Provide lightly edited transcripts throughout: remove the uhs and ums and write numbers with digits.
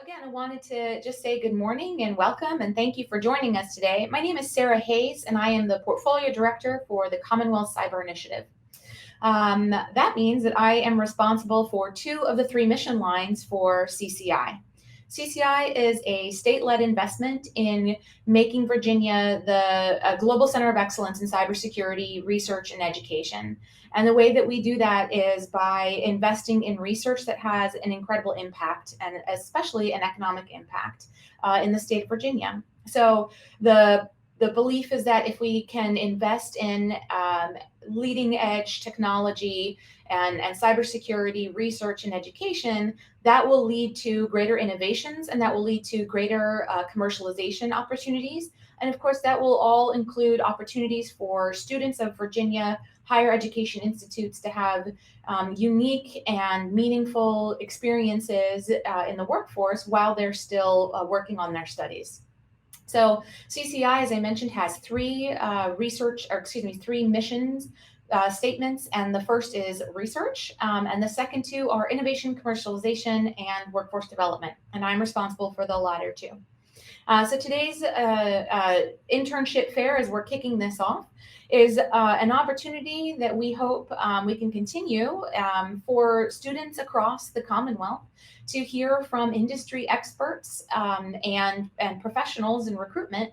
Again, I wanted to just say good morning and welcome and thank you for joining us today. My name is Sarah Hayes and I am the Portfolio Director for the Commonwealth Cyber Initiative. That means that I am responsible for two of the three mission lines for CCI. CCI is a state-led investment in making Virginia the global center of excellence in cybersecurity, research, and education. And the way that we do that is by investing in research that has an incredible impact, and especially an economic impact in the state of Virginia. So the belief is that if we can invest in leading edge technology and cybersecurity research and education, that will lead to greater innovations and that will lead to greater commercialization opportunities. And of course, that will all include opportunities for students of Virginia higher education institutes to have unique and meaningful experiences in the workforce while they're still working on their studies. So CCI, as I mentioned, has three missions statements, and the first is research, and the second two are innovation, commercialization, and workforce development, and I'm responsible for the latter two. So today's internship fair, as we're kicking this off, is an opportunity that we hope we can continue for students across the Commonwealth to hear from industry experts and professionals in recruitment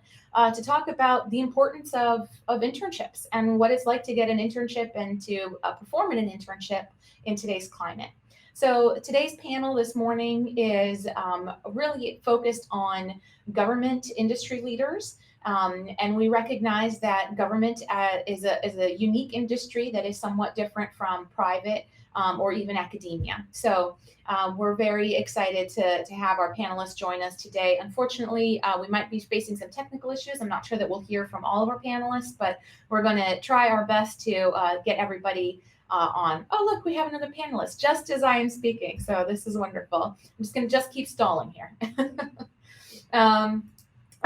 to talk about the importance of internships and what it's like to get an internship and to perform in an internship in today's climate. So today's panel this morning is really focused on government industry leaders. And we recognize that government is a unique industry that is somewhat different from private or even academia. So we're very excited to have our panelists join us today. Unfortunately, we might be facing some technical issues. I'm not sure that we'll hear from all of our panelists, but we're going to try our best to get everybody on. Oh, look, we have another panelist just as I am speaking. So this is wonderful. I'm just going to keep stalling here.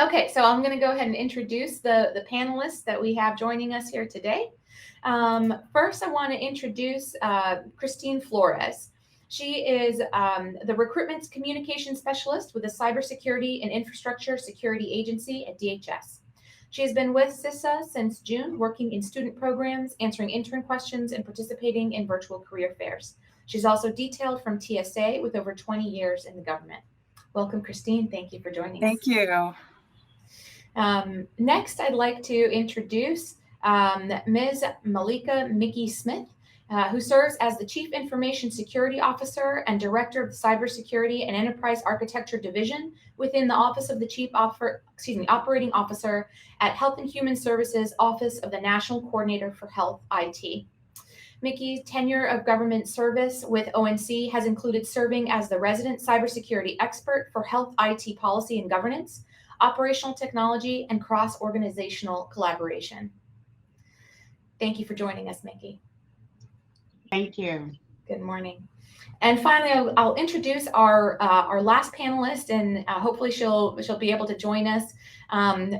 Okay, so I'm going to go ahead and introduce the panelists that we have joining us here today. First, I want to introduce Christine Flores. She is the Recruitment Communication Specialist with the Cybersecurity and Infrastructure Security Agency at DHS. She has been with CISA since June, working in student programs, answering intern questions, and participating in virtual career fairs. She's also detailed from TSA with over 20 years in the government. Welcome, Christine. Thank you for joining us. Thank you. Next, I'd like to introduce Ms. Malikah Mikki Smith, who serves as the Chief Information Security Officer and Director of the Cybersecurity and Enterprise Architecture Division within the Office of the Chief Operating Officer at Health and Human Services Office of the National Coordinator for Health IT. Mikki's tenure of government service with ONC has included serving as the resident cybersecurity expert for health IT policy and governance, operational technology, and cross-organizational collaboration. Thank you for joining us, Mikki. Thank you. Good morning. And finally, I'll introduce our last panelist, and hopefully she'll be able to join us,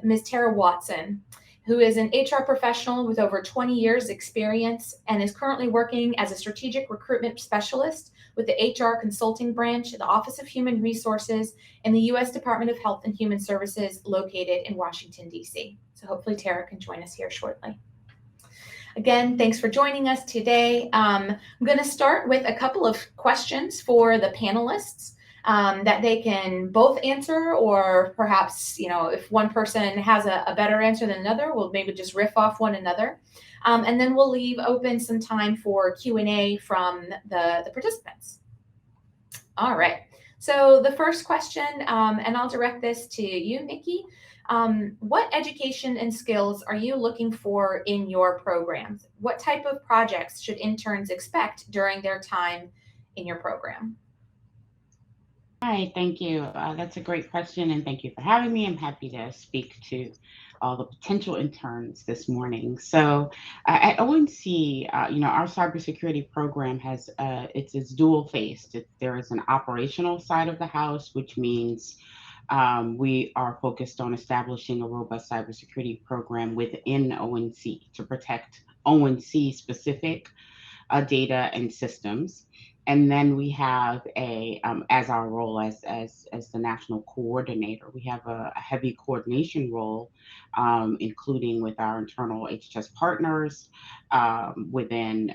Ms. Tara Watson, who is an HR professional with over 20 years experience and is currently working as a strategic recruitment specialist with the HR consulting branch, the Office of Human Resources, in the U.S. Department of Health and Human Services located in Washington, D.C. So hopefully Tara can join us here shortly. Again, thanks for joining us today. I'm going to start with a couple of questions for the panelists that they can both answer, or perhaps, if one person has a better answer than another, we'll maybe just riff off one another. And then we'll leave open some time for Q&A from the participants. All right. So the first question, and I'll direct this to you, Mikki. What education and skills are you looking for in your programs? What type of projects should interns expect during their time in your program? Hi, thank you. That's a great question, and thank you for having me. I'm happy to speak to all the potential interns this morning. So at ONC, our cybersecurity program has it's dual-faced. There is an operational side of the house, which means we are focused on establishing a robust cybersecurity program within ONC to protect ONC specific data and systems. And then we have as our role as the national coordinator, we have a heavy coordination role, including with our internal HHS partners within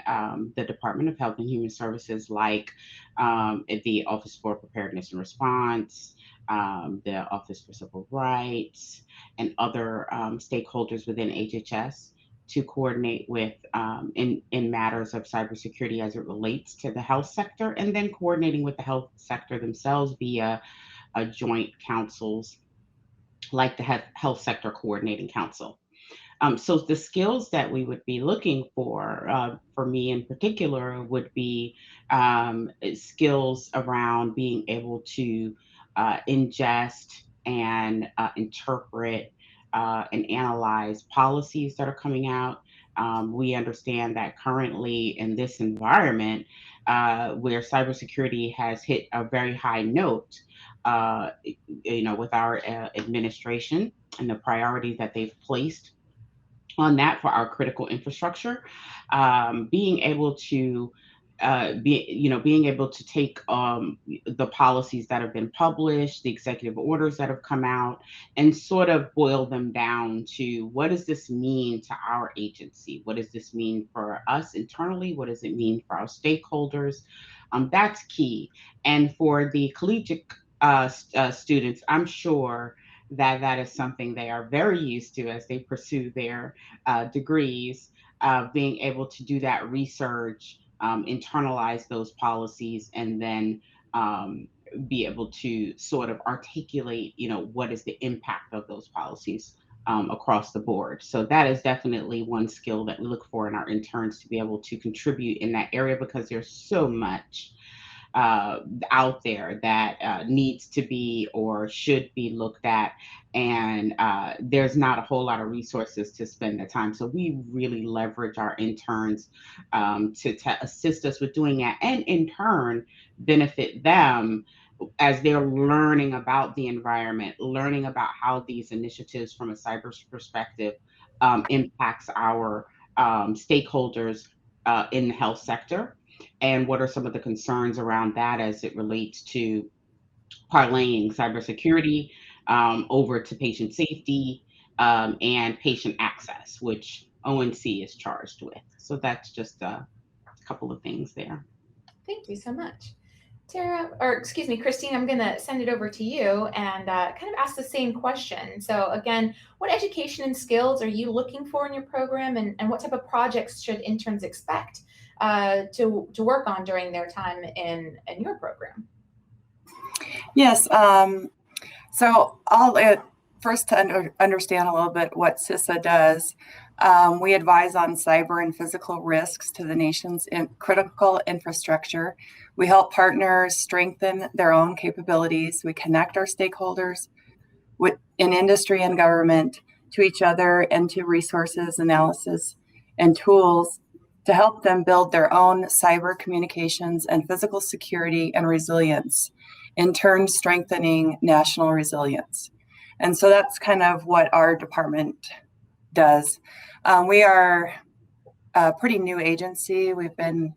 the Department of Health and Human Services, like the Office for Preparedness and Response, the Office for Civil Rights, and other stakeholders within HHS to coordinate with in matters of cybersecurity as it relates to the health sector, and then coordinating with the health sector themselves via joint councils like the Health Sector Coordinating Council. So the skills that we would be looking for me in particular, would be skills around being able to ingest and interpret and analyze policies that are coming out. We understand that currently in this environment, where cybersecurity has hit a very high note, with our administration and the priorities that they've placed on that for our critical infrastructure, being able to being able to take the policies that have been published, the executive orders that have come out, and sort of boil them down to, what does this mean to our agency? What does this mean for us internally? What does it mean for our stakeholders? That's key. And for the collegiate students, I'm sure that is something they are very used to as they pursue their degrees, being able to do that research, internalize those policies, and then be able to sort of articulate, what is the impact of those policies across the board. So that is definitely one skill that we look for in our interns, to be able to contribute in that area, because there's so much out there that needs to be or should be looked at, and there's not a whole lot of resources to spend the time. So we really leverage our interns to assist us with doing that, and in turn benefit them as they're learning about the environment, learning about how these initiatives from a cyber perspective impacts our stakeholders in the health sector, and what are some of the concerns around that as it relates to parlaying cybersecurity over to patient safety and patient access, which ONC is charged with. So that's just a couple of things there. Thank you so much. Christine, I'm going to send it over to you and kind of ask the same question. So again, what education and skills are you looking for in your program, and what type of projects should interns expect to work on during their time in your program? Yes. So I'll first to understand a little bit what CISA does. We advise on cyber and physical risks to the nation's critical infrastructure. We help partners strengthen their own capabilities. We connect our stakeholders in industry and government to each other and to resources, analysis, and tools to help them build their own cyber communications and physical security and resilience, in turn strengthening national resilience. And so that's kind of what our department does. We are a pretty new agency. We've been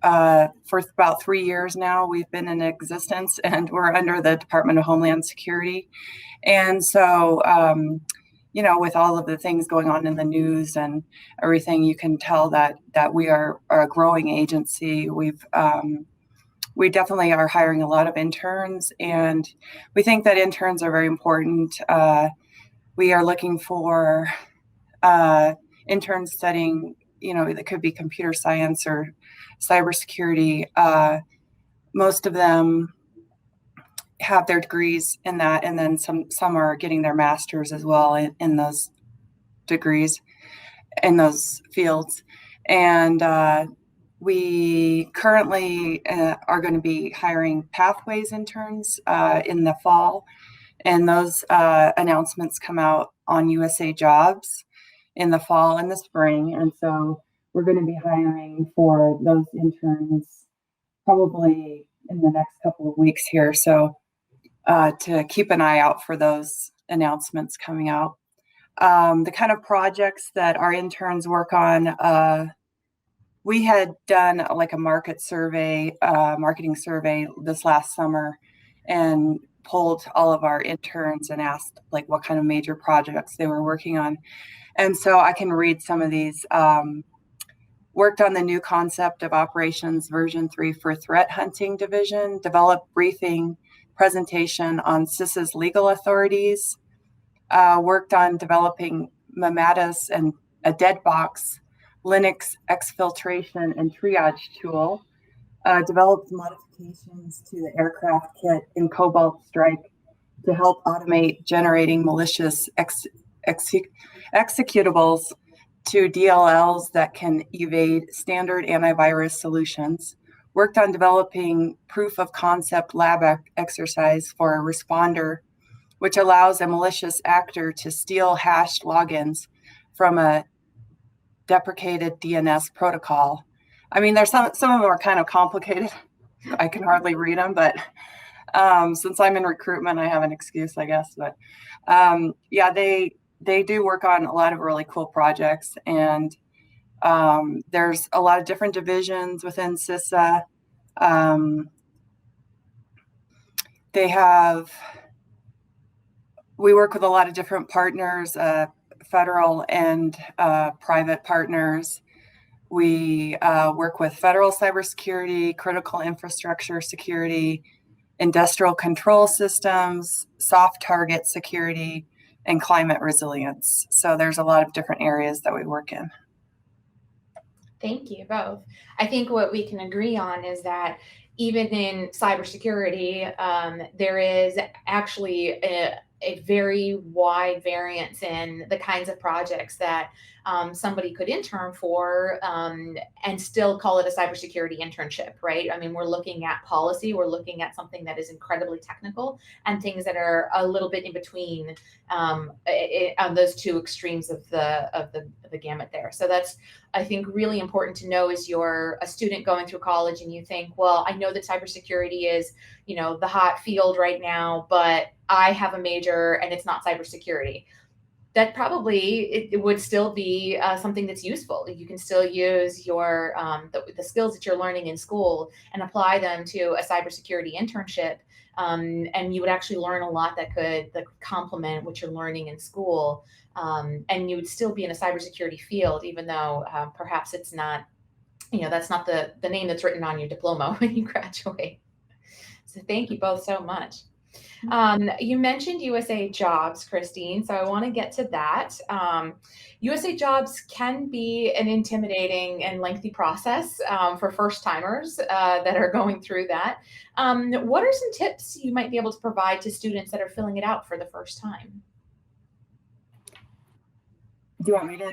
for about 3 years now, we've been in existence, and we're under the Department of Homeland Security. And so, with all of the things going on in the news and everything, you can tell that we are a growing agency. We definitely are hiring a lot of interns, and we think that interns are very important. We are looking for interns studying, that could be computer science or cybersecurity. Most of them have their degrees in that, and then some are getting their masters as well in those degrees, in those fields. And we currently are going to be hiring pathways interns in the fall, and those announcements come out on USA Jobs in the fall and the spring. And so we're going to be hiring for those interns probably in the next couple of weeks here. So to keep an eye out for those announcements coming out. The kind of projects that our interns work on, we had done like a marketing survey this last summer, and polled all of our interns and asked like what kind of major projects they were working on. And so I can read some of these. Worked on the new concept of operations version 3 for threat hunting division, developed briefing presentation on CISA's legal authorities, worked on developing Mamatis and a dead box Linux exfiltration and triage tool, developed modifications to the aircraft kit in Cobalt Strike to help automate generating malicious executables to DLLs that can evade standard antivirus solutions, worked on developing proof of concept lab exercise for a responder, which allows a malicious actor to steal hashed logins from a deprecated DNS protocol. I mean, there's some of them are kind of complicated. I can hardly read them, but since I'm in recruitment, I have an excuse, I guess. But yeah, they do work on a lot of really cool projects, and there's a lot of different divisions within CISA. We work with a lot of different partners, federal and private partners. We work with federal cybersecurity, critical infrastructure security, industrial control systems, soft target security, and climate resilience. So there's a lot of different areas that we work in. Thank you both. I think what we can agree on is that even in cybersecurity, there is actually a very wide variance in the kinds of projects that somebody could intern for and still call it a cybersecurity internship, right? I mean, we're looking at policy, we're looking at something that is incredibly technical, and things that are a little bit in between on those two extremes of the gamut there. So that's, I think, really important to know as you're a student going through college and you think, well, I know that cybersecurity is, you know, the hot field right now, but I have a major and it's not cybersecurity. That probably it would still be something that's useful. You can still use your the skills that you're learning in school and apply them to a cybersecurity internship, and you would actually learn a lot that could complement what you're learning in school, and you would still be in a cybersecurity field, even though perhaps it's not, you know, that's not the name that's written on your diploma when you graduate. So thank you both so much. You mentioned USA Jobs, Christine, so I want to get to that. USA Jobs can be an intimidating and lengthy process for first timers that are going through that. What are some tips you might be able to provide to students that are filling it out for the first time? Do you want me to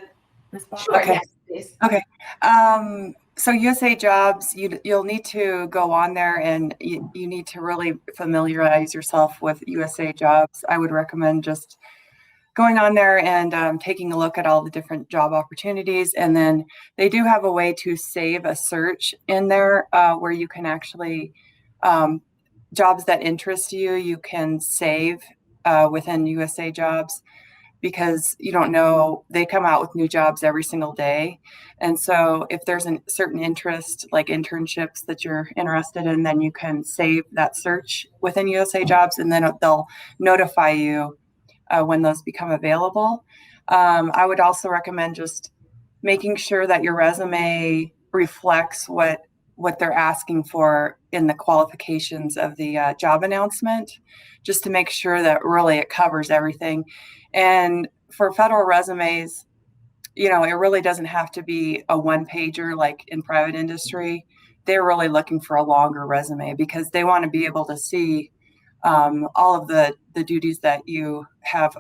respond? Sure, Okay. yes, please. Okay. So USA Jobs, you'll need to go on there and you need to really familiarize yourself with USA Jobs. I would recommend just going on there and taking a look at all the different job opportunities. And then they do have a way to save a search in there where you can actually, jobs that interest you, you can save within USA Jobs, because you don't know, they come out with new jobs every single day. And so if there's a certain interest, like internships that you're interested in, then you can save that search within USA Jobs, and then they'll notify you when those become available. I would also recommend just making sure that your resume reflects what they're asking for in the qualifications of the job announcement, just to make sure that really it covers everything. And for federal resumes, you know, it really doesn't have to be a one-pager like in private industry. They're really looking for a longer resume because they want to be able to see all of the duties that you have,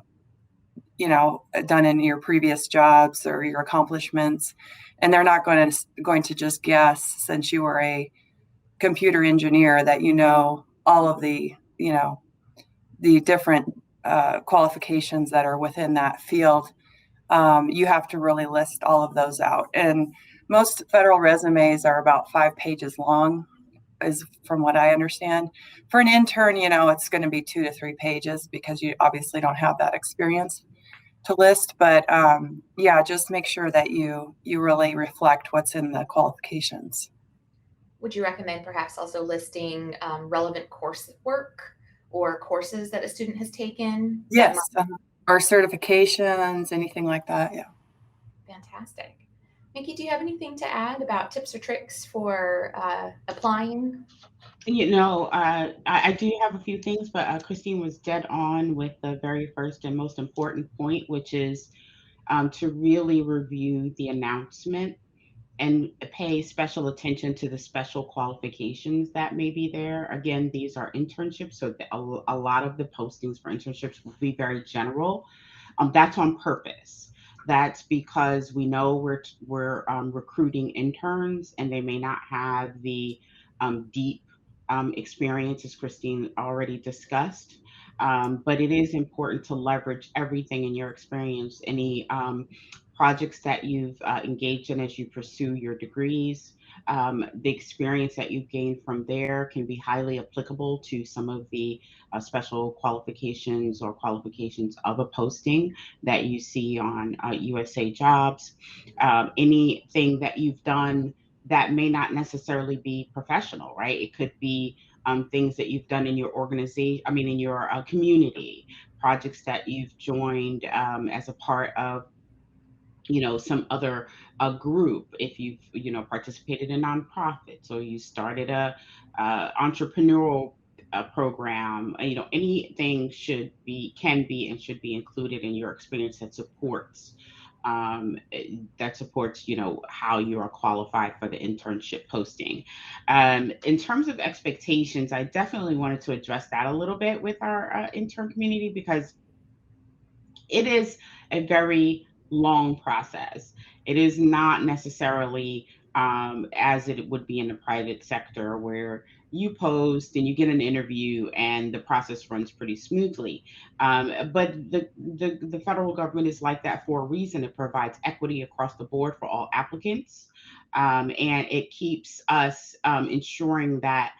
you know, done in your previous jobs or your accomplishments. And they're not going to just guess, since you were a computer engineer, that you know all of the, you know, the different qualifications that are within that field. You have to really list all of those out. And most federal resumes are about 5 pages long, is from what I understand. For an intern, you know, it's going to be 2 to 3 pages because you obviously don't have that experience. list, but yeah, just make sure that you really reflect what's in the qualifications. Would you recommend perhaps also listing relevant coursework or courses that a student has taken? Yes, or certifications, anything like that. Yeah. Fantastic. Mikki, do you have anything to add about tips or tricks for applying? I do have a few things, but Christine was dead on with the very first and most important point, which is to really review the announcement and pay special attention to the special qualifications that may be there. Again, these are internships, so a lot of the postings for internships will be very general. That's on purpose. That's because we know we're recruiting interns, and they may not have the deep experience, as Christine already discussed. But it is important to leverage everything in your experience, any projects that you've engaged in as you pursue your degrees. The experience that you've gained from there can be highly applicable to some of the special qualifications or qualifications of a posting that you see on USA Jobs. Anything that you've done that may not necessarily be professional, right? It could be things that you've done in your organization, in your community, projects that you've joined as a part of some other group. If you've participated in nonprofits, or you started a entrepreneurial program, anything can be and should be included in your experience that supports how you are qualified for the internship posting. In terms of expectations, I definitely wanted to address that a little bit with our intern community, because it is a very long process. It is not necessarily as it would be in the private sector, where you post and you get an interview and the process runs pretty smoothly. But the federal government is like that for a reason. It provides equity across the board for all applicants. And it keeps us ensuring that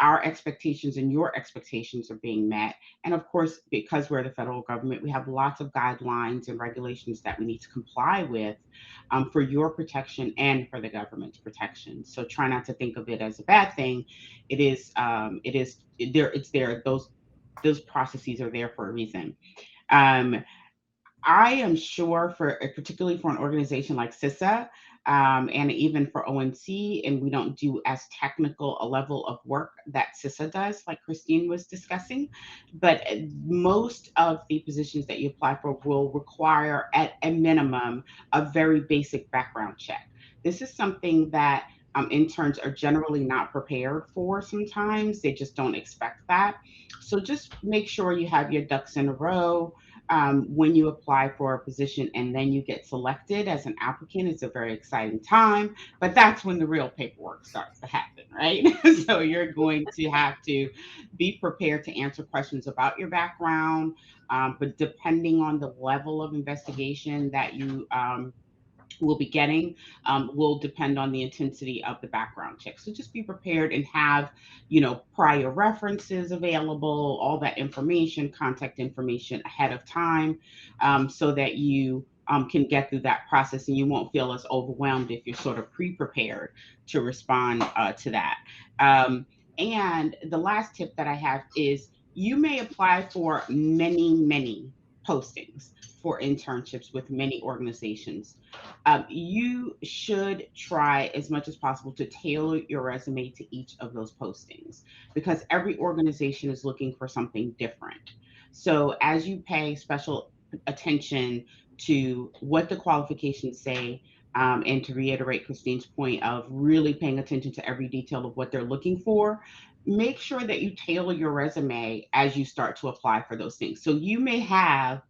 our expectations and your expectations are being met. And of course, because we're the federal government, we have lots of guidelines and regulations that we need to comply with for your protection and for the government's protection. So try not to think of it as a bad thing. It's there. Those processes are there for a reason. I am sure particularly for an organization like CISA, and even for ONC, and we don't do as technical a level of work that CISA does, like Christine was discussing, but most of the positions that you apply for will require at a minimum a very basic background check. This is something that interns are generally not prepared for sometimes. They just don't expect that. So just make sure you have your ducks in a row when you apply for a position, and then you get selected as an applicant. It's a very exciting time, but that's when the real paperwork starts to happen, right? So you're going to have to be prepared to answer questions about your background, but depending on the level of investigation that you will be getting will depend on the intensity of the background check. So just be prepared and have, prior references available, all that information, contact information ahead of time, so that you can get through that process and you won't feel as overwhelmed if you're sort of pre-prepared to respond to that. And the last tip that I have is you may apply for many postings for internships with many organizations. You should try as much as possible to tailor your resume to each of those postings, because every organization is looking for something different. So as you pay special attention to what the qualifications say, and to reiterate Christine's point of really paying attention to every detail of what they're looking for, make sure that you tailor your resume as you start to apply for those things. So you may have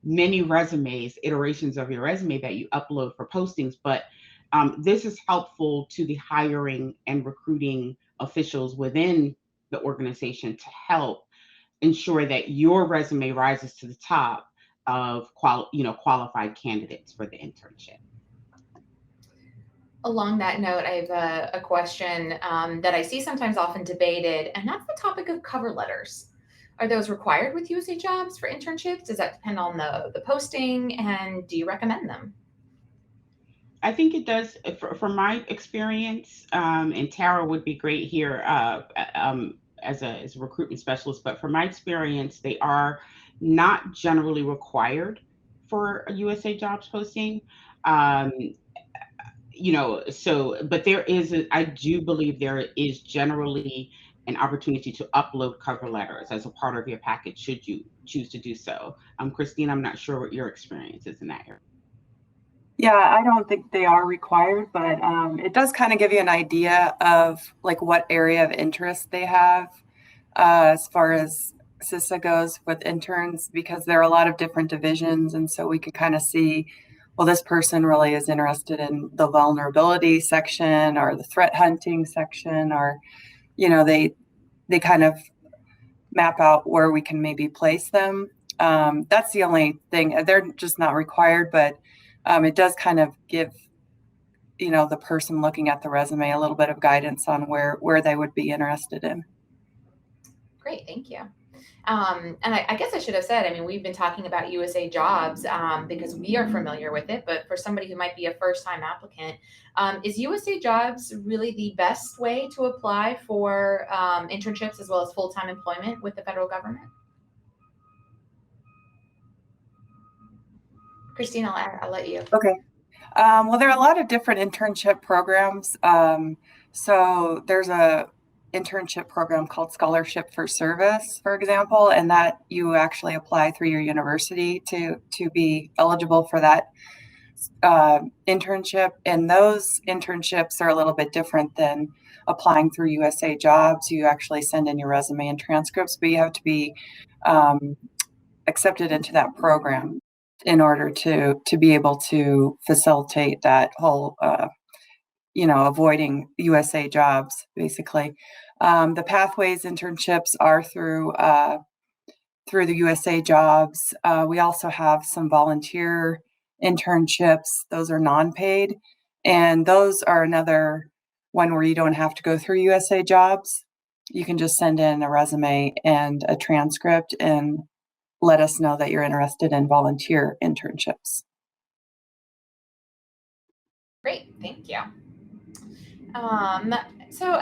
many resumes, iterations of your resume that you upload for postings, but this is helpful to the hiring and recruiting officials within the organization to help ensure that your resume rises to the top of qualified candidates for the internship. Along that note, I have a question that I see sometimes often debated, and that's the topic of cover letters. Are those required with USA Jobs for internships? Does that depend on the posting, and do you recommend them? I think it does. From my experience, and Tara would be great here as a recruitment specialist. But from my experience, they are not generally required for a USA Jobs posting. Um, but I do believe there is generally an opportunity to upload cover letters as a part of your package should you choose to do so. Christine, I'm not sure what your experience is in that area. Yeah, I don't think they are required, but it does kind of give you an idea of like what area of interest they have as far as CISA goes with interns, because there are a lot of different divisions. And so we could kind of see, well, this person really is interested in the vulnerability section or the threat hunting section, or, they kind of map out where we can maybe place them. That's the only thing. They're just not required, but it does kind of give the person looking at the resume a little bit of guidance on where they would be interested in. Great, thank you. And I guess I should have said, I mean, we've been talking about USA Jobs because we are familiar with it, but for somebody who might be a first-time applicant, is USA Jobs really the best way to apply for internships as well as full-time employment with the federal government? Christine, I'll let you. Okay. Well, there are a lot of different internship programs. So there's a internship program called Scholarship for Service, for example, and that you actually apply through your university to be eligible for that internship. And those internships are a little bit different than applying through USA Jobs. You actually send in your resume and transcripts, but you have to be accepted into that program in order to be able to facilitate that whole avoiding USA Jobs, basically. The Pathways internships are through the USA Jobs. We also have some volunteer internships. Those are non-paid, and those are another one where you don't have to go through USA Jobs. You can just send in a resume and a transcript and let us know that you're interested in volunteer internships. Great, thank you. So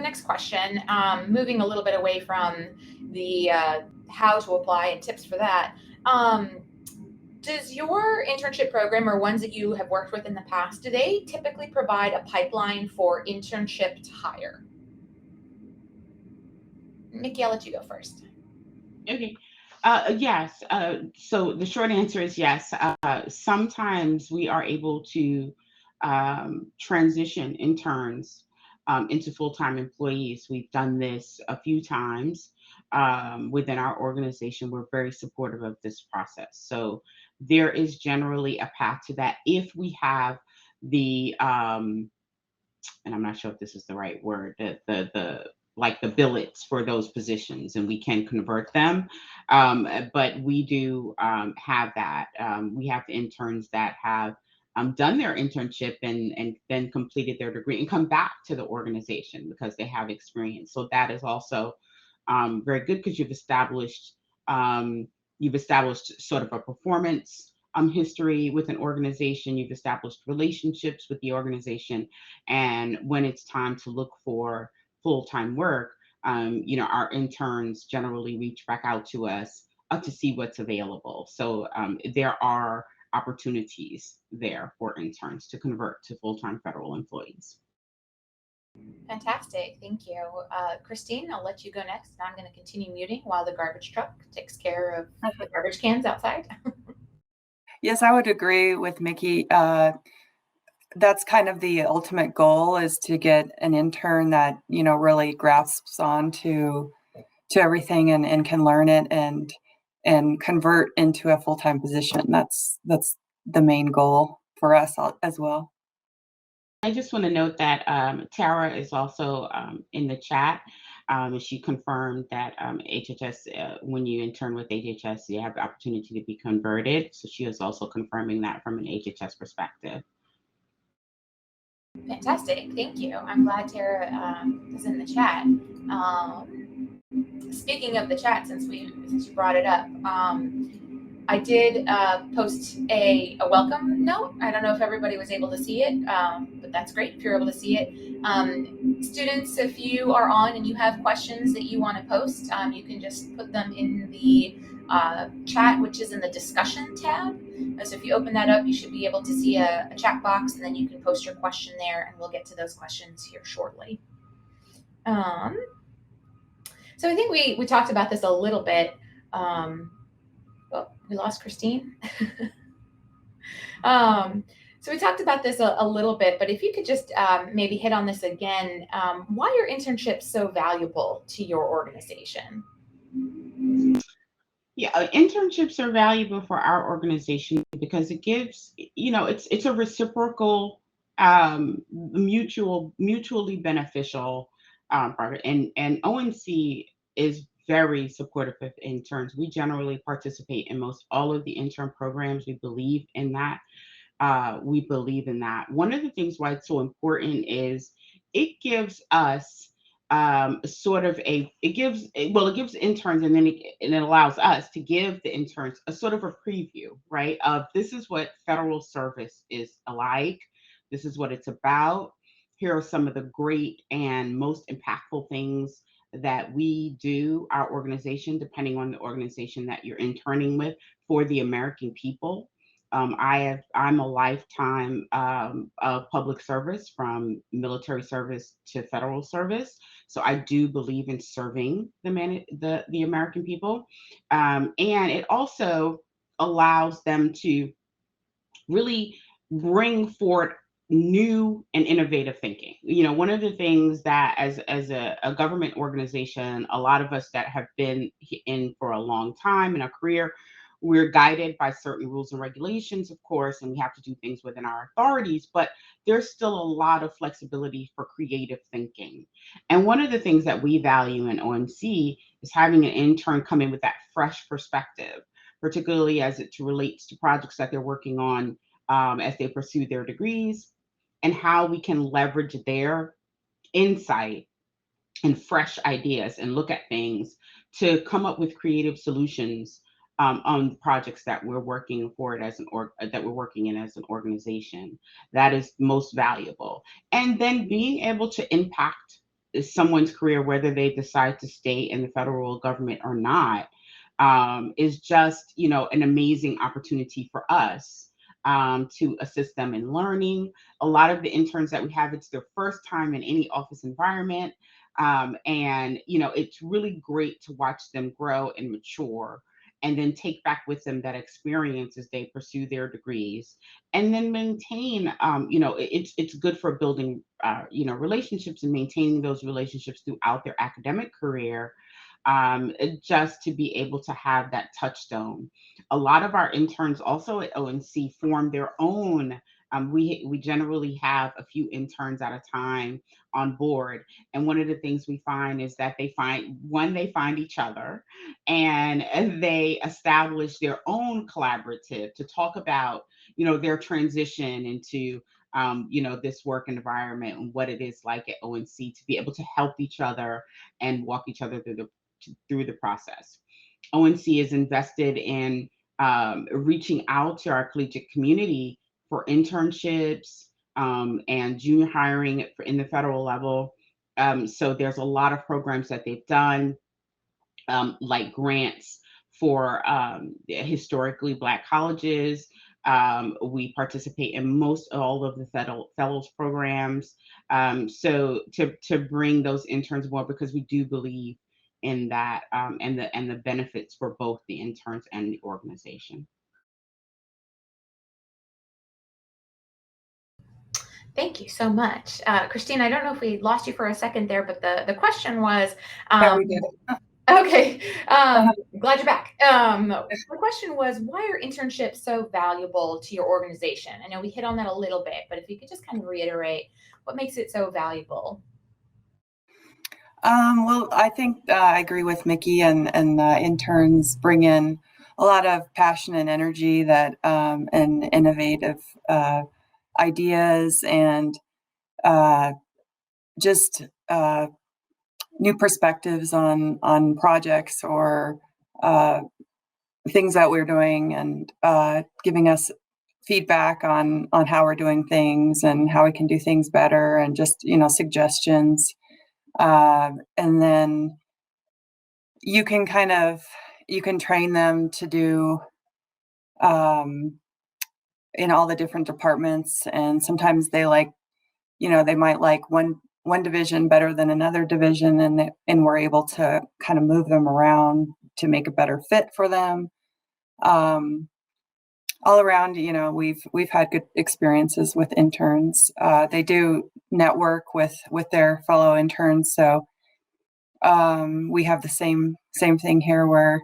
next question, moving a little bit away from the how to apply and tips for that. Does your internship program or ones that you have worked with in the past, do they typically provide a pipeline for internship to hire? Mikki, I'll let you go first. Okay. Yes. So the short answer is yes. Sometimes we are able to transition interns into full-time employees. We've done this a few times within our organization. We're very supportive of this process. So there is generally a path to that if we have the, and I'm not sure if this is the right word, the like the billets for those positions, and we can convert them. But we do have that. We have interns that have done their internship and then completed their degree and come back to the organization because they have experience. So that is also very good because you've established sort of a performance history with an organization. You've established relationships with the organization, and when it's time to look for full-time work, our interns generally reach back out to us to see what's available. So there are opportunities there for interns to convert to full-time federal employees. Fantastic, thank you. Christine, I'll let you go next. Now I'm going to continue muting while the garbage truck takes care of the garbage cans outside. Yes, I would agree with Mikki. That's kind of the ultimate goal, is to get an intern that really grasps on to everything and can learn it and convert into a full-time position. That's the main goal for us as well. I just want to note that Tara is also in the chat. She confirmed that HHS, when you intern with HHS, you have the opportunity to be converted. So she is also confirming that from an HHS perspective. Fantastic, thank you. I'm glad Tara is in the chat. Speaking of the chat, since you brought it up, I did post a welcome note. I don't know if everybody was able to see it, but that's great if you're able to see it. Students, if you are on and you have questions that you want to post, you can just put them in the chat, which is in the discussion tab. So if you open that up, you should be able to see a chat box, and then you can post your question there, and we'll get to those questions here shortly. So I think we talked about this a little bit. Oh, we lost Christine. So we talked about this a little bit, but if you could just maybe hit on this again, why are internships so valuable to your organization? Yeah, internships are valuable for our organization because it gives, it's a reciprocal, mutually beneficial project. And ONC is very supportive of interns. We generally participate in most all of the intern programs. We believe in that. One of the things why it's so important is it gives us it gives interns, and then it allows us to give the interns a sort of a preview, right, of this is what federal service is like, this is what it's about, here are some of the great and most impactful things that we do, our organization, depending on the organization that you're interning with, for the American people. I'm a lifetime of public service, from military service to federal service. So I do believe in serving the American people, and it also allows them to really bring forward new and innovative thinking. One of the things that as a government organization, a lot of us that have been in for a long time in a career, we're guided by certain rules and regulations, of course, and we have to do things within our authorities, but there's still a lot of flexibility for creative thinking. And one of the things that we value in ONC is having an intern come in with that fresh perspective, particularly as it relates to projects that they're working on as they pursue their degrees, and how we can leverage their insight and fresh ideas and look at things to come up with creative solutions on projects that we're working for it that we're working in as an organization. That is most valuable. And then being able to impact someone's career, whether they decide to stay in the federal government or not, is just an amazing opportunity for us to assist them in learning. A lot of the interns that we have, it's their first time in any office environment. And it's really great to watch them grow and mature, and then take back with them that experience as they pursue their degrees, and then maintain, it's good for building, relationships, and maintaining those relationships throughout their academic career, just to be able to have that touchstone. A lot of our interns also at ONC form their own. We generally have a few interns at a time on board, and one of the things we find is that they find each other, and they establish their own collaborative to talk about their transition into this work environment and what it is like at ONC, to be able to help each other and walk each other through the process. ONC is invested in reaching out to our collegiate community for internships and junior hiring in the federal level. So there's a lot of programs that they've done, like grants for historically Black colleges. We participate in most all of the fellows programs. So to bring those interns more, because we do believe in that, and the benefits for both the interns and the organization. Thank you so much. Christine, I don't know if we lost you for a second there, but the question was, Yeah, we did. okay, glad you're back. The question was, why are internships so valuable to your organization? I know we hit on that a little bit, but if you could just kind of reiterate what makes it so valuable. Well, I think I agree with Mikki, and interns bring in a lot of passion and energy that and innovative ideas, and just new perspectives on projects or things that we're doing, and giving us feedback on how we're doing things and how we can do things better, and just suggestions. And then you can train them to do in all the different departments, and sometimes they might like one division better than another division, and we're able to kind of move them around to make a better fit for them. All around, we've had good experiences with interns. They do network with their fellow interns, so we have the same thing here, where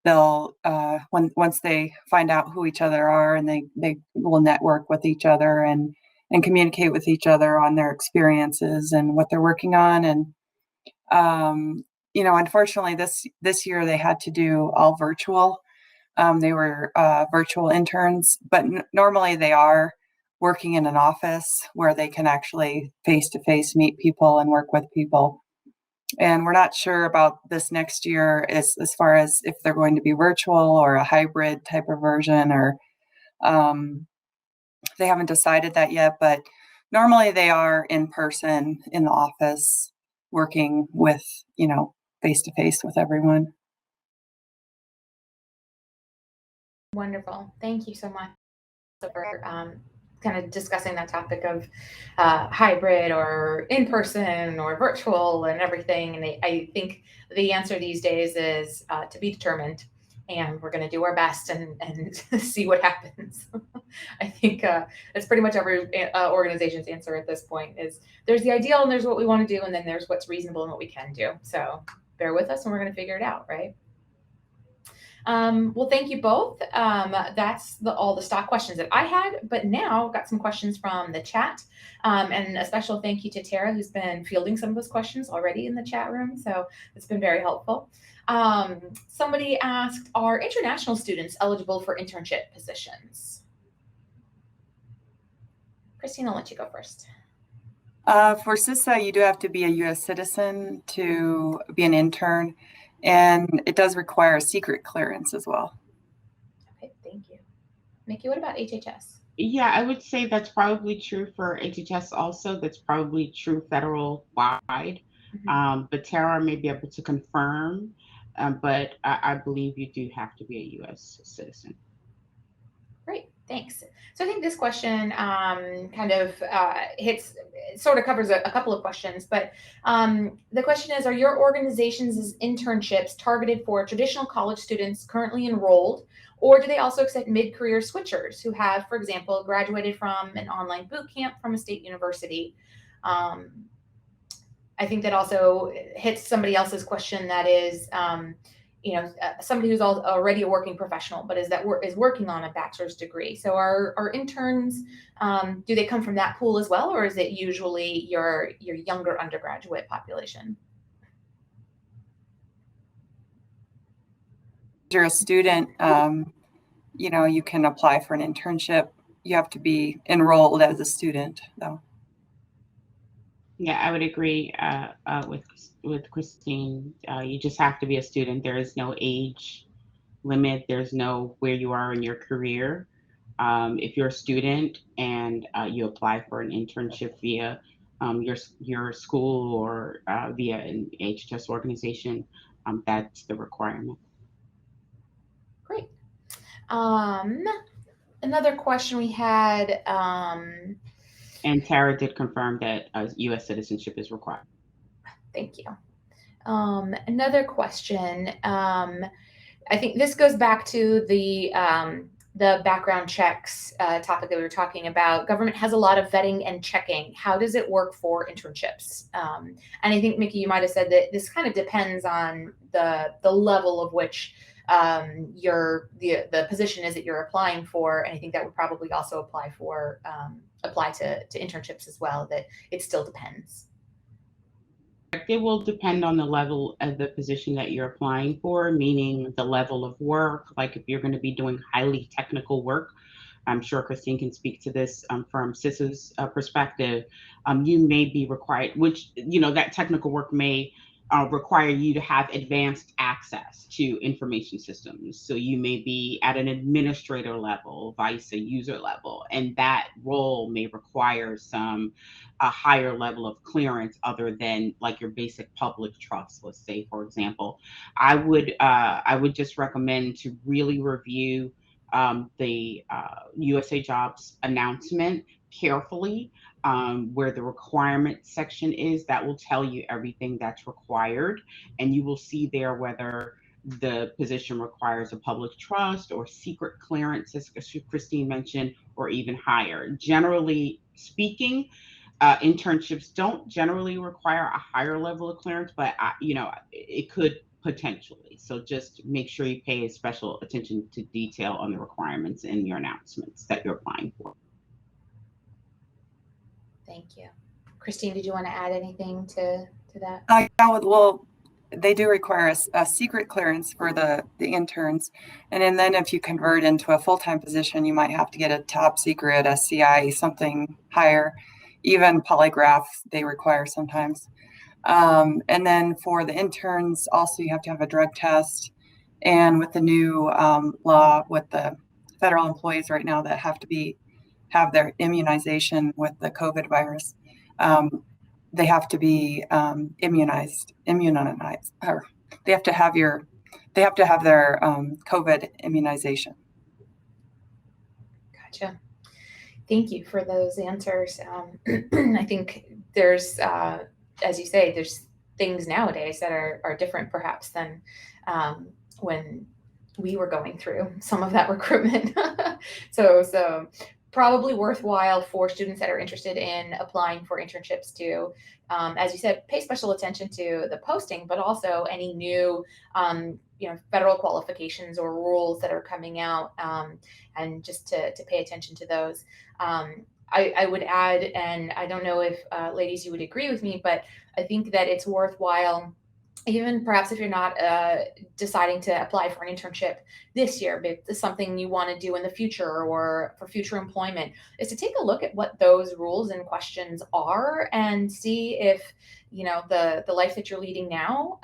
they'll once they find out who each other are, and they will network with each other and communicate with each other on their experiences and what they're working on. And unfortunately this year they had to do all virtual. They were virtual interns, but normally they are working in an office where they can actually face-to-face meet people and work with people. And we're not sure about this next year as far as if they're going to be virtual or a hybrid type of version, or they haven't decided that yet, but normally they are in person in the office working with, face-to-face with everyone. Wonderful. Thank you so much for kind of discussing that topic of hybrid or in person or virtual and everything. And I think the answer these days is to be determined, and we're going to do our best and see what happens. I think that's pretty much every organization's answer at this point. Is there's the ideal and there's what we want to do, and then there's what's reasonable and what we can do. So bear with us and we're going to figure it out, right? Well, thank you both. That's all the stock questions that I had, but now I've got some questions from the chat. And a special thank you to Tara, who's been fielding some of those questions already in the chat room. So it's been very helpful. Somebody asked, are international students eligible for internship positions? Christine, I'll let you go first. For CISA, you do have to be a U.S. citizen to be an intern, and it does require a secret clearance as well. Okay, thank you. Mikki, what about HHS? Yeah, I would say that's probably true for HHS also. That's probably true federal-wide. Mm-hmm. But Tara may be able to confirm, but I believe you do have to be a U.S. citizen. Great, thanks. So I think this question kind of sort of covers a couple of questions, but the question is, are your organization's internships targeted for traditional college students currently enrolled, or do they also accept mid-career switchers who have, for example, graduated from an online boot camp from a state university? I think that also hits somebody else's question, that is, somebody who's already a working professional, but is working on a bachelor's degree. So our interns, do they come from that pool as well, or is it usually your younger undergraduate population? If you're a student, you can apply for an internship. You have to be enrolled as a student, though. Yeah, I would agree with Christine. You just have to be a student. There is no age limit. There's no where you are in your career. If you're a student and you apply for an internship via your school or via an HHS organization, that's the requirement. Great. Another question we had. And Tara did confirm that U.S. citizenship is required. Thank you. Another question. I think this goes back to the background checks topic that we were talking about. Government has a lot of vetting and checking. How does it work for internships? And I think, Mikki, you might have said that this kind of depends on the level of which the position is that you're applying for, and I think that would probably also apply to internships as well, that it still depends. It will depend on the level of the position that you're applying for, meaning the level of work. Like if you're going to be doing highly technical work, I'm sure Christine can speak to this from CISA's perspective, you may be required, which, that technical work may require you to have advanced access to information systems. So you may be at an administrator level, vice a user level, and that role may require a higher level of clearance other than like your basic public trust. Let's say, for example, I would just recommend to really review the USA Jobs announcement carefully, where the requirement section is. That will tell you everything that's required, and you will see there whether the position requires a public trust or secret clearance, as Christine mentioned, or even higher. Generally speaking, internships don't generally require a higher level of clearance, but it could potentially. So just make sure you pay special attention to detail on the requirements in your announcements that you're applying for. Thank you. Christine, did you want to add anything to that? Well, they do require a secret clearance for the interns. And then if you convert into a full-time position, you might have to get a top secret, SCI, something higher. Even polygraph, they require sometimes. And then for the interns, also you have to have a drug test. And with the new law with the federal employees right now that have have their immunization with the COVID virus, they have to be immunized, or they have to have their COVID immunization. Gotcha. Thank you for those answers. I think there's, as you say, there's things nowadays that are different perhaps than when we were going through some of that recruitment. So probably worthwhile for students that are interested in applying for internships to, as you said, pay special attention to the posting, but also any new, federal qualifications or rules that are coming out, and just to pay attention to those. I would add, and I don't know if ladies, you would agree with me, but I think that it's worthwhile, even perhaps if you're not deciding to apply for an internship this year, but it's something you want to do in the future or for future employment, is to take a look at what those rules and questions are and see if the life that you're leading now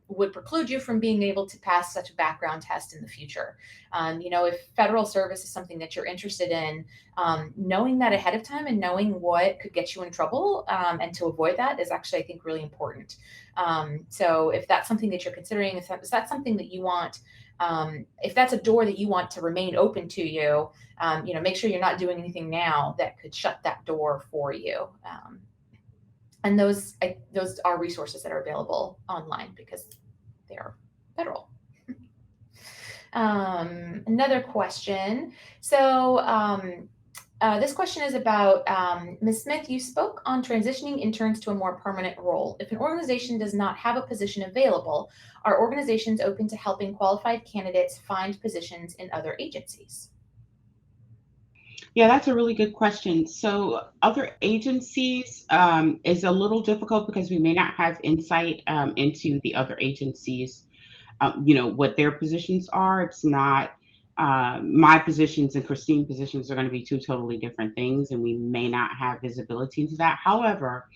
would preclude you from being able to pass such a background test in the future. If federal service is something that you're interested in, knowing that ahead of time and knowing what could get you in trouble, and to avoid that is actually, I think, really important. So if that's something that you're considering, if that's something that you want, if that's a door that you want to remain open to you, make sure you're not doing anything now that could shut that door for you. And those are resources that are available online because they're federal. Another question. So this question is about, Ms. Smith, you spoke on transitioning interns to a more permanent role. If an organization does not have a position available, are organizations open to helping qualified candidates find positions in other agencies? Yeah, that's a really good question. So other agencies is a little difficult because we may not have insight into the other agencies, what their positions are. It's not my positions and Christine's positions are going to be two totally different things, and we may not have visibility into that. However,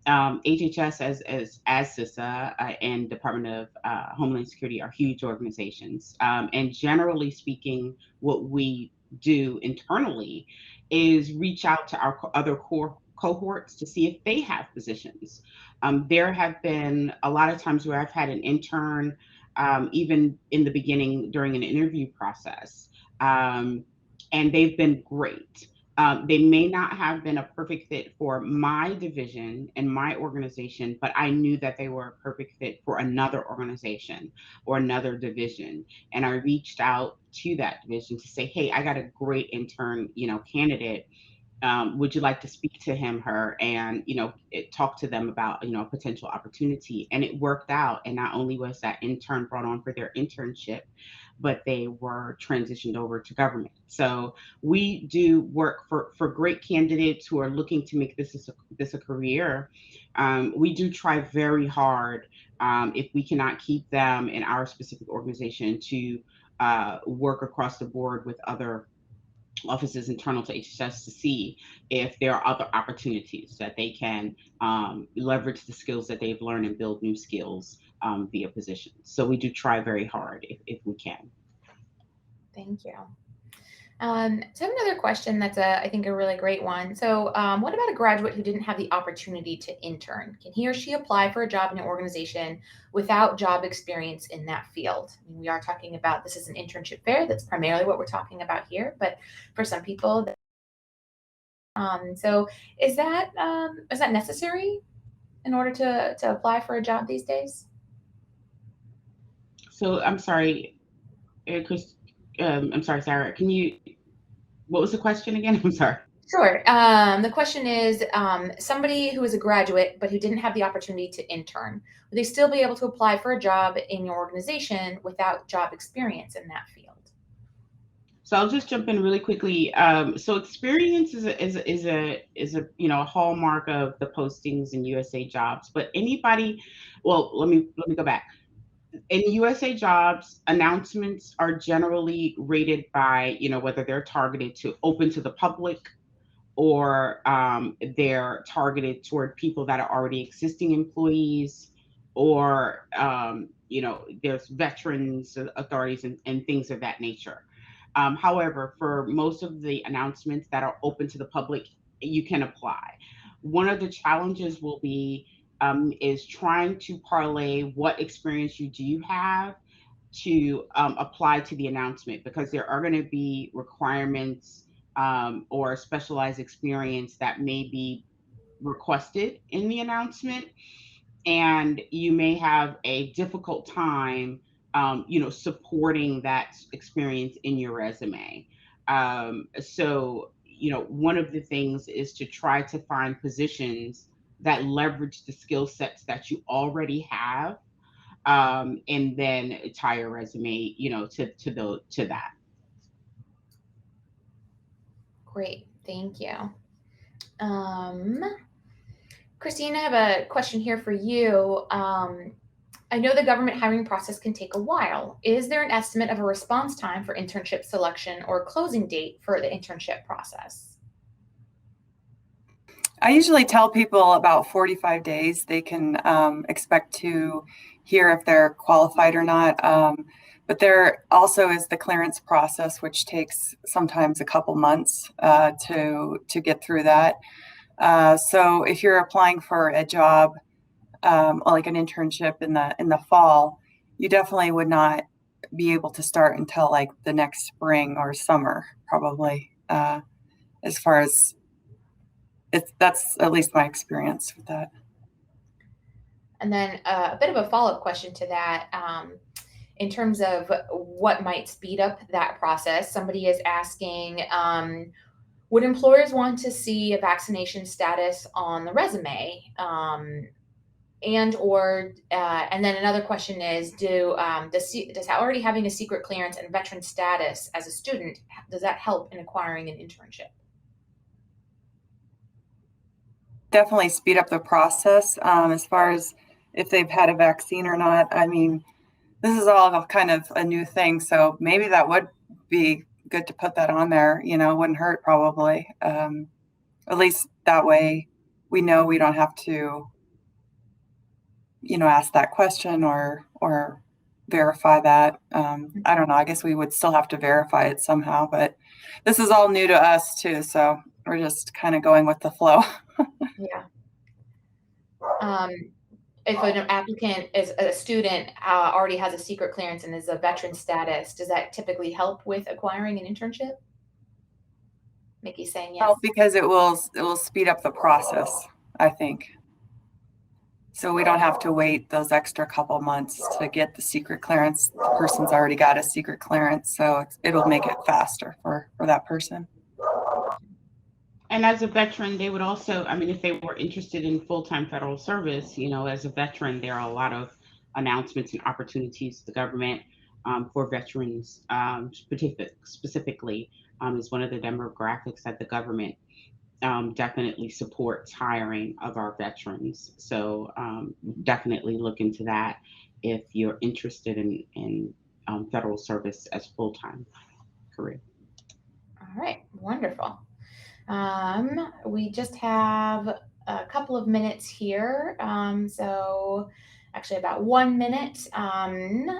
HHS as CISA and Department of Homeland Security are huge organizations. And generally speaking, what we do internally is reach out to our other core cohorts to see if they have positions. There have been a lot of times where I've had an intern, even in the beginning during an interview process, and they've been great. They may not have been a perfect fit for my division and my organization, but I knew that they were a perfect fit for another organization or another division. And I reached out to that division to say, hey, I got a great intern, candidate. Would you like to speak to him, her, and talk to them about a potential opportunity? And it worked out. And not only was that intern brought on for their internship, but they were transitioned over to government. So we do work for great candidates who are looking to make this a career. We do try very hard, if we cannot keep them in our specific organization, to work across the board with other offices internal to HHS to see if there are other opportunities that they can leverage the skills that they've learned and build new skills via positions. So we do try very hard if we can. Thank you. So I have another question that's I think a really great one. So what about a graduate who didn't have the opportunity to intern? Can he or she apply for a job in an organization without job experience in that field? I mean, we are talking about, this is an internship fair. That's primarily what we're talking about here. But for some people, so is that necessary in order to apply for a job these days? So I'm sorry, Chris. I'm sorry, Sarah. What was the question again? I'm sorry. Sure. The question is, somebody who is a graduate but who didn't have the opportunity to intern, would they still be able to apply for a job in your organization without job experience in that field? So I'll just jump in really quickly. So experience is a hallmark of the postings in USA Jobs. But anybody, well, let me go back. In USA Jobs, announcements are generally rated by whether they're targeted to open to the public, or they're targeted toward people that are already existing employees, or there's veterans authorities and things of that nature. However, for most of the announcements that are open to the public, you can apply. One of the challenges will be is trying to parlay what experience you do have to apply to the announcement, because there are going to be requirements or specialized experience that may be requested in the announcement, and you may have a difficult time supporting that experience in your resume. So one of the things is to try to find positions that leverage the skill sets that you already have, and then tie your resume to that. Great, thank you. Christine, I have a question here for you. I know the government hiring process can take a while. Is there an estimate of a response time for internship selection or closing date for the internship process? I usually tell people about 45 days they can expect to hear if they're qualified or not. But there also is the clearance process, which takes sometimes a couple months to get through that. So if you're applying for a job, like an internship in the fall, you definitely would not be able to start until like the next spring or summer, probably. As far as that's at least my experience with that. And then a bit of a follow-up question to that. In terms of what might speed up that process, somebody is asking, would employers want to see a vaccination status on the resume? And then another question is, does already having a secret clearance and veteran status as a student, does that help in acquiring an internship? Definitely speed up the process. As far as if they've had a vaccine or not, I mean, this is all kind of a new thing, so maybe that would be good to put that on there. Wouldn't hurt probably. At least that way we know we don't have to ask that question or verify that. I don't know, I guess we would still have to verify it somehow, but this is all new to us too, so we're just kind of going with the flow. Yeah. If an applicant is a student, already has a secret clearance and is a veteran status, does that typically help with acquiring an internship? Mikki's saying yes. Because it will speed up the process, I think. So we don't have to wait those extra couple months to get the secret clearance. The person's already got a secret clearance, so it'll make it faster for that person. And as a veteran, they would also, I mean, if they were interested in full-time federal service, as a veteran, there are a lot of announcements and opportunities the government for veterans, specifically, is one of the demographics that the government definitely supports hiring of our veterans. So definitely look into that if you're interested in federal service as full-time career. All right. Wonderful. We just have a couple of minutes here. So actually about 1 minute.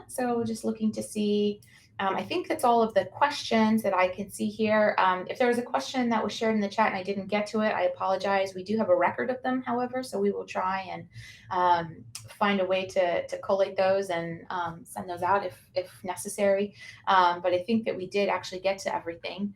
So just looking to see, I think that's all of the questions that I can see here. If there was a question that was shared in the chat and I didn't get to it, I apologize. We do have a record of them, however, so we will try and find a way to collate those and send those out if necessary. But I think that we did actually get to everything.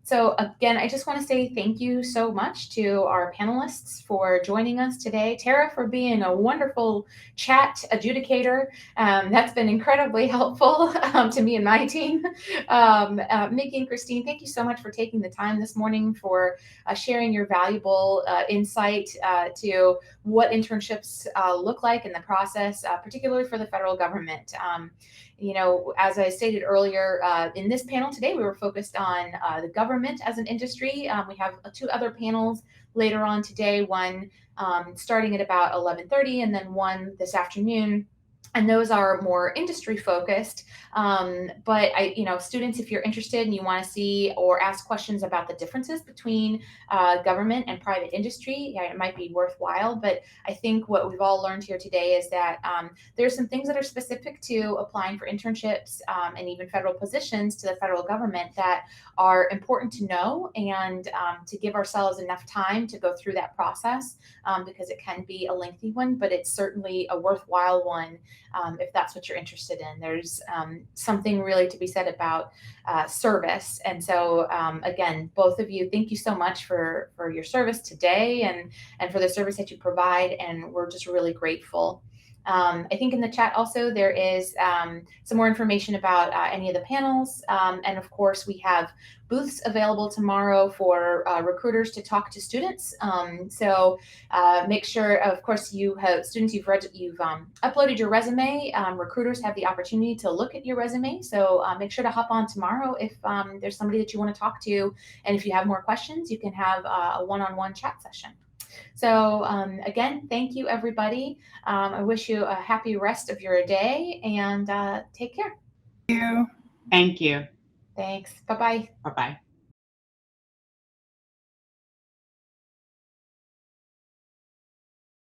So again, I just want to say thank you so much to our panelists for joining us today. Tara for being a wonderful chat adjudicator. That's been incredibly helpful to me and my team. Mikki and Christine, thank you so much for taking the time this morning for sharing your valuable insight to what internships look like in the process, particularly for the federal government. You know, as I stated earlier, in this panel today, we were focused on the government as an industry. We have 2 other panels later on today, one starting at about 11:30 and then one this afternoon. And those are more industry focused. But students, if you're interested and you want to see or ask questions about the differences between government and private industry, it might be worthwhile. But I think what we've all learned here today is that there's some things that are specific to applying for internships and even federal positions to the federal government that are important to know and to give ourselves enough time to go through that process because it can be a lengthy one, but it's certainly a worthwhile one. If that's what you're interested in. There's something really to be said about service. And so again, both of you, thank you so much for your service today and for the service that you provide. And we're just really grateful. I think in the chat also there is some more information about any of the panels. And of course, we have booths available tomorrow for recruiters to talk to students. So make sure, of course, you have students, you've uploaded your resume. Recruiters have the opportunity to look at your resume. So make sure to hop on tomorrow if there's somebody that you want to talk to. And if you have more questions, you can have a one-on-one chat session. So again, thank you, everybody. I wish you a happy rest of your day and take care. Thank you. Thank you. Thanks. Bye-bye. Bye-bye.